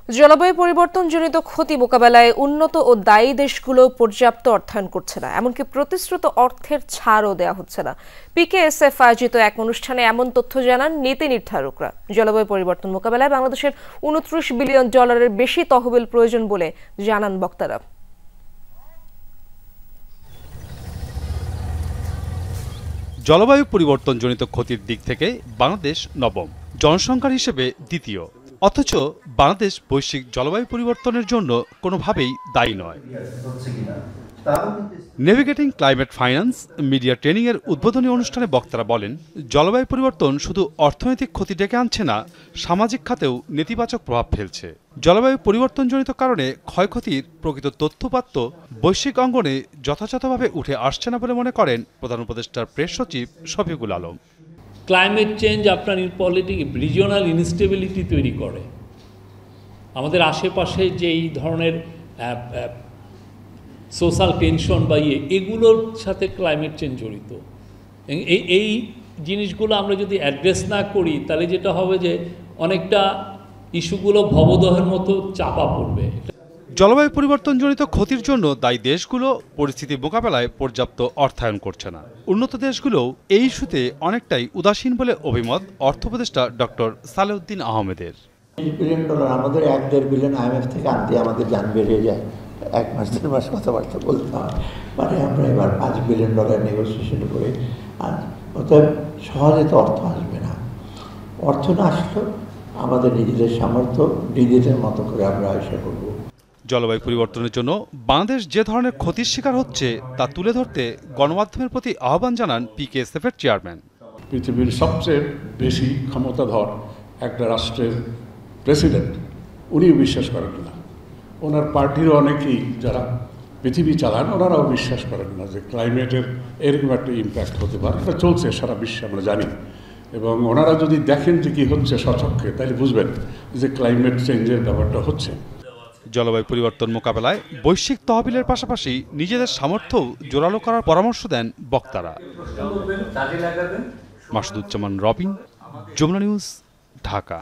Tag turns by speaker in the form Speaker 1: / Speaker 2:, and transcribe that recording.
Speaker 1: জলবায়ু পরিবর্তনজনিত ক্ষতি মোকাবেলায় উন্নত ও দায়ী দেশগুলো পর্যাপ্ত অর্থায়ন করছে না, এমনকি প্রতিশ্রুত অর্থের ছাড়ও দেওয়া হচ্ছে না। পিকেএসএফ আয়োজিত এক অনুষ্ঠানে এমন তথ্য জানান নীতি নির্ধারকরা। জলবায়ু পরিবর্তন মোকাবেলায় বাংলাদেশের $29 বিলিয়ন বেশি তহবিল প্রয়োজন বলে জানান বক্তারা।
Speaker 2: জলবায়ু পরিবর্তনজনিত ক্ষতির দিক থেকে বাংলাদেশ নবম, জনসংখ্যার হিসেবে দ্বিতীয়। অথচ বাংলাদেশ বৈশ্বিক জলবায়ু পরিবর্তনের জন্য কোনোভাবেই দায়ী নয়। Navigating climate finance media training এর উদ্বোধনী অনুষ্ঠানে বক্তারা বলেন, জলবায়ু পরিবর্তন শুধু অর্থনৈতিক ক্ষতি ডেকে আনছে না, সামাজিক খাতেও নেতিবাচক প্রভাব ফেলছে। জলবায়ু পরিবর্তনজনিত কারণে ক্ষয়ক্ষতির প্রকৃত তথ্যপাত্য বৈশ্বিক অঙ্গনে যথাযথভাবে উঠে আসছে না বলে মনে করেন প্রধান উপদেষ্টার প্রেস সচিব শফিকুল আলম।
Speaker 3: ক্লাইমেট চেঞ্জ আপনার রিজিওনাল ইনস্টেবিলিটি তৈরি করে। আমাদের আশেপাশে যেই ধরনের সোশ্যাল টেনশন বা এগুলোর সাথে ক্লাইমেট চেঞ্জ জড়িত। এই জিনিসগুলো আমরা যদি অ্যাড্রেস না করি তাহলে যেটা হবে যে অনেকটা ইস্যুগুলো ভবদহের মতো চাপা পড়বে।
Speaker 2: জলবায়ু পরিবর্তনজনিত ক্ষতির জন্য দায়ী দেশগুলো পরিস্থিতি মোকাবেলায় পর্যাপ্ত অর্থায়ন করছে না। উন্নত দেশগুলোও এই ইস্যুতে অনেকটাই উদাসীন বলে অভিমত অর্থ উপদেষ্টা ডক্টর সালেউদ্দিন আহমেদের।
Speaker 4: $20 বিলিয়ন আমাদের 1-1.5 বিলিয়ন IMF থেকে আনতে আমাদের যান বেরিয়ে যায়। 1 মাস 2 মাস কথাবার্তা বলতে হয়, মানে আমরা এবার $5 বিলিয়ন নেগোসিয়েশন করে। আর অতএব সহজে তো অর্থ আসবে না। অর্থ না আসলেও আমাদের নিজেদের সামর্থ্য নিজেদের মতো করে আমরা আশা করব।
Speaker 2: জলবায়ু পরিবর্তনের জন্য বাংলাদেশ যে ধরনের ক্ষতির শিকার হচ্ছে তা তুলে ধরতে গণমাধ্যমের প্রতি আহ্বান জানান পিকেএসএফ এর চেয়ারম্যান।
Speaker 5: পৃথিবীর সবচেয়ে বেশি ক্ষমতাধর একটা রাষ্ট্রের প্রেসিডেন্ট, উনিও বিশ্বাস করেন না। ওনার পার্টিরও অনেকেই যারা পৃথিবী চালান ওনারাও বিশ্বাস করেন না যে ক্লাইমেটের এরকম একটা ইম্প্যাক্ট হতে পারে। এটা চলছে সারা বিশ্বে, আমরা জানি। এবং ওনারা যদি দেখেন যে কী হচ্ছে স্বচক্ষে, তাহলে বুঝবেন যে ক্লাইমেট চেঞ্জের ব্যাপারটা হচ্ছে।
Speaker 2: জলবায়ু পরিবর্তন মোকাবেলায় বৈশ্বিক তহবিলের পাশাপাশি নিজেদের সামর্থ্যও জোরালো করার পরামর্শ দেন বক্তারা। মাসুদুজ্জামান রবিন, যমুনা নিউজ, ঢাকা।